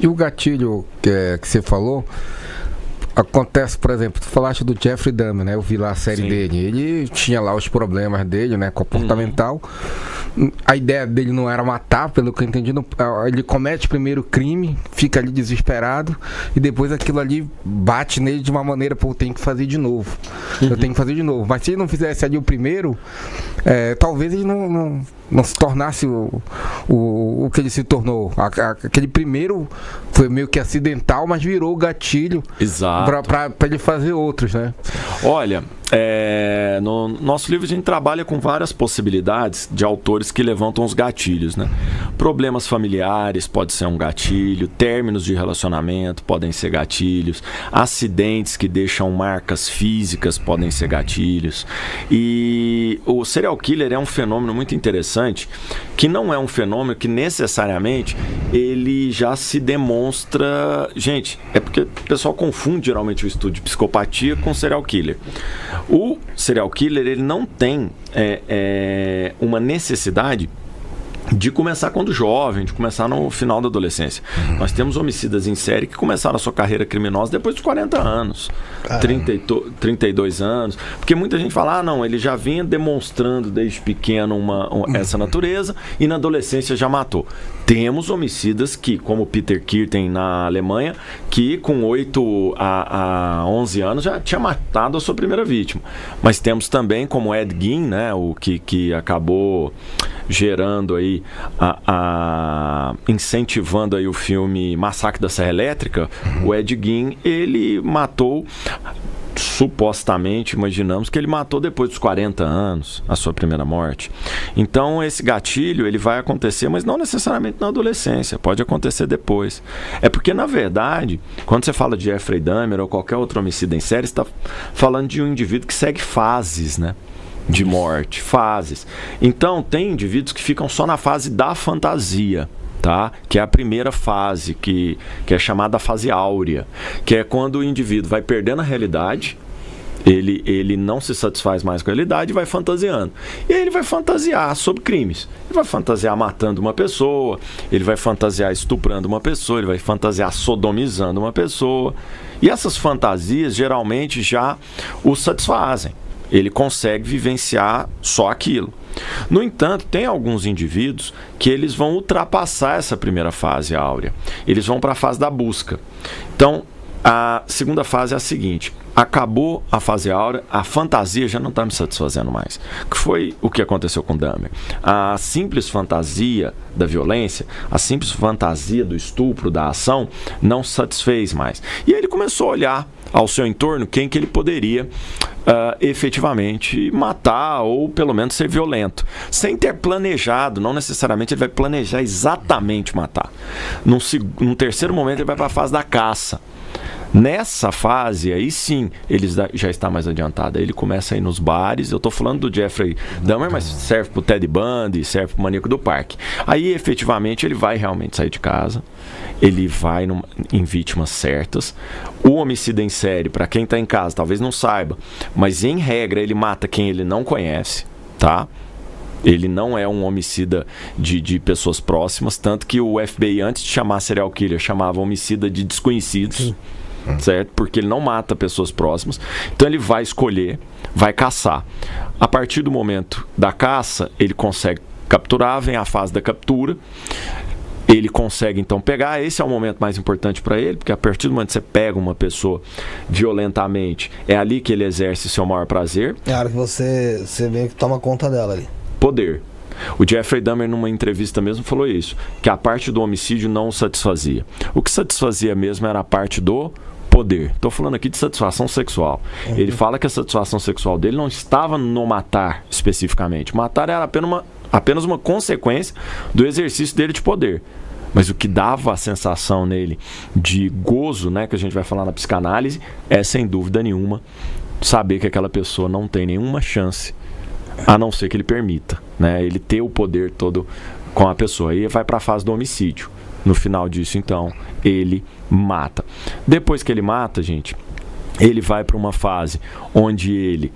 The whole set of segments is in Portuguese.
E o gatilho que você falou, acontece, por exemplo, tu falaste do Jeffrey Dahmer, né? Eu vi lá a série dele. Ele tinha lá os problemas dele, né? Comportamental. A ideia dele não era matar, pelo que eu entendi. Ele comete primeiro o crime, fica ali desesperado, e depois aquilo ali bate nele de uma maneira, pô, eu tenho que fazer de novo. Eu tenho que fazer de novo. Mas se ele não fizesse ali o primeiro, talvez ele não se tornasse o que ele se tornou. Aquele primeiro foi meio que acidental, mas virou o gatilho para ele fazer outros, né? Olha, no nosso livro a gente trabalha com várias possibilidades de autores que levantam os gatilhos, né? Problemas familiares pode ser um gatilho, términos de relacionamento podem ser gatilhos, acidentes que deixam marcas físicas podem ser gatilhos. E o serial killer é um fenômeno muito interessante, que não é um fenômeno que necessariamente ele já se demonstra... Gente, é porque o pessoal confunde geralmente o estudo de psicopatia com serial killer. O serial killer, ele não tem uma necessidade de começar quando jovem, de começar no final da adolescência. Nós temos homicidas em série que começaram a sua carreira criminosa depois dos 40 anos, 32 anos, porque muita gente fala, não, ele já vinha demonstrando desde pequeno essa natureza e na adolescência já matou. Temos homicidas que, como Peter Kürten na Alemanha, que com 8 a 11 anos já tinha matado a sua primeira vítima. Mas temos também, como Ed Gein, né, o que acabou gerando aí, incentivando aí o filme Massacre da Serra Elétrica. O Ed Gein, ele matou... Supostamente, imaginamos que ele matou depois dos 40 anos a sua primeira morte. Então esse gatilho ele vai acontecer, mas não necessariamente na adolescência, pode acontecer depois. É porque, na verdade, quando você fala de Jeffrey Dahmer ou qualquer outro homicida em série, você está falando de um indivíduo que segue fases, né? De morte, fases. Então tem indivíduos que ficam só na fase da fantasia, tá? Que é a primeira fase, que é chamada fase áurea, que é quando o indivíduo vai perdendo a realidade, ele não se satisfaz mais com a realidade e vai fantasiando. E aí ele vai fantasiar sobre crimes. Ele vai fantasiar matando uma pessoa, ele vai fantasiar estuprando uma pessoa, ele vai fantasiar sodomizando uma pessoa. E essas fantasias geralmente já o satisfazem. Ele consegue vivenciar só aquilo. No entanto, tem alguns indivíduos que eles vão ultrapassar essa primeira fase áurea. Eles vão para a fase da busca. Então, a segunda fase é a seguinte: acabou a fase áurea, a fantasia já não está me satisfazendo mais. Que foi o que aconteceu com Dahmer. A simples fantasia da violência, a simples fantasia do estupro, da ação, não satisfez mais. E aí ele começou a olhar ao seu entorno quem que ele poderia efetivamente matar ou pelo menos ser violento, sem ter planejado. Não necessariamente ele vai planejar exatamente matar. Num terceiro momento ele vai para a fase da caça. Nessa fase, aí sim, ele já está mais adiantado. Aí ele começa a ir nos bares. Eu estou falando do Jeffrey Dahmer, mas serve para o Ted Bundy, serve para o Maníaco do Parque. Aí, efetivamente, ele vai realmente sair de casa. Ele vai em vítimas certas. O homicida em série, para quem está em casa, talvez não saiba, mas em regra ele mata quem ele não conhece, tá? Ele não é um homicida de pessoas próximas, tanto que o FBI, antes de chamar serial killer, chamava homicida de desconhecidos. Sim. Certo? Porque ele não mata pessoas próximas. Então ele vai escolher, vai caçar. A partir do momento da caça, ele consegue capturar, vem a fase da captura. Ele consegue então pegar. Esse é o momento mais importante para ele, porque a partir do momento que você pega uma pessoa violentamente, é ali que ele exerce seu maior prazer. É a hora que você meio que toma conta dela ali. Poder. O Jeffrey Dahmer, numa entrevista mesmo, falou isso, que a parte do homicídio não o satisfazia. O que satisfazia mesmo era a parte do poder. Estou falando aqui de satisfação sexual. Ele fala que a satisfação sexual dele não estava no matar especificamente. Matar era apenas uma consequência do exercício dele de poder. Mas o que dava a sensação nele de gozo, né, que a gente vai falar na psicanálise, é sem dúvida nenhuma saber que aquela pessoa não tem nenhuma chance, a não ser que ele permita, né, ele ter o poder todo com a pessoa. E vai para a fase do homicídio. No final disso, então, ele mata. Depois que ele mata, gente, ele vai para uma fase onde ele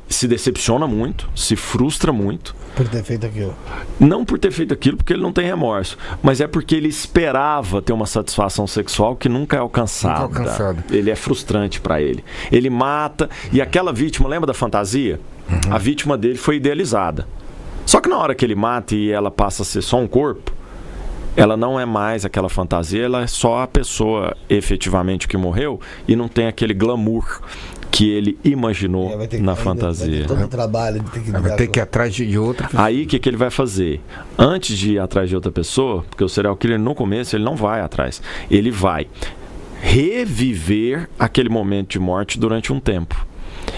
se decepciona muito, se frustra muito. Por ter feito aquilo. Não por ter feito aquilo porque ele não tem remorso, mas é porque ele esperava ter uma satisfação sexual que nunca é alcançada. Nunca alcançada. Ele é frustrante para ele. Ele mata, e aquela vítima, lembra da fantasia? A vítima dele foi idealizada. Só que na hora que ele mata e ela passa a ser só um corpo, ela não é mais aquela fantasia, ela é só a pessoa efetivamente que morreu e não tem aquele glamour que ele imaginou na fantasia. Vai ter todo o trabalho, Vai ter que ir atrás de outra pessoa. Aí o que ele vai fazer? Antes de ir atrás de outra pessoa, porque o serial killer no começo ele não vai atrás, ele vai reviver aquele momento de morte durante um tempo.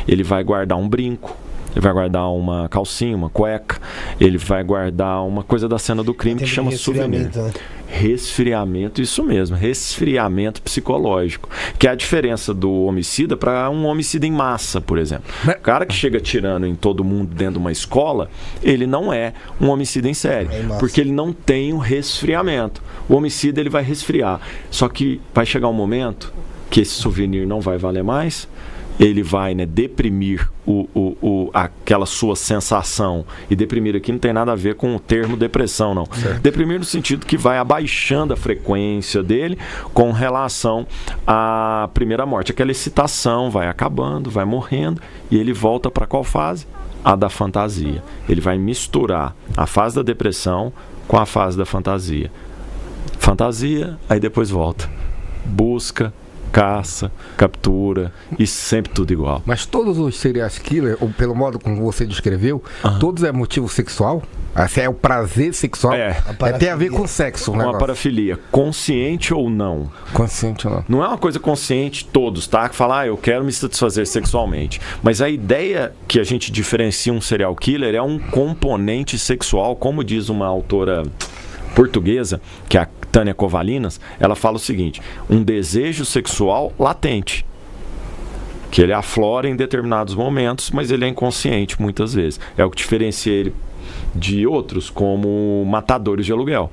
Ele vai guardar um brinco, ele vai guardar uma calcinha, uma cueca, ele vai guardar uma coisa da cena do crime que chama souvenir. Né? Resfriamento, isso mesmo, resfriamento psicológico, que é a diferença do homicida para um homicida em massa, por exemplo. O cara que chega atirando em todo mundo dentro de uma escola, ele não é um homicida em série, porque ele não tem um resfriamento. O homicida ele vai resfriar, só que vai chegar um momento que esse souvenir não vai valer mais. Ele vai deprimir aquela sua sensação. E deprimir aqui não tem nada a ver com o termo depressão, não. Certo. Deprimir no sentido que vai abaixando a frequência dele com relação à primeira morte. Aquela excitação vai acabando, vai morrendo, e ele volta para qual fase? A da fantasia. Ele vai misturar a fase da depressão com a fase da fantasia. Fantasia, aí depois volta. Busca, caça, captura e sempre tudo igual. Mas todos os serial killers, ou pelo modo como você descreveu, todos é motivo sexual? Assim, é o prazer sexual? Tem a ver com sexo, com a parafilia, consciente ou não. Consciente ou não. Não é uma coisa consciente todos, tá? Que fala, eu quero me satisfazer sexualmente. Mas a ideia que a gente diferencia um serial killer é um componente sexual, como diz uma autora portuguesa, que é a Tânia Covalinas, ela fala o seguinte: um desejo sexual latente, que ele aflora em determinados momentos, mas ele é inconsciente muitas vezes. É o que diferencia ele de outros como matadores de aluguel.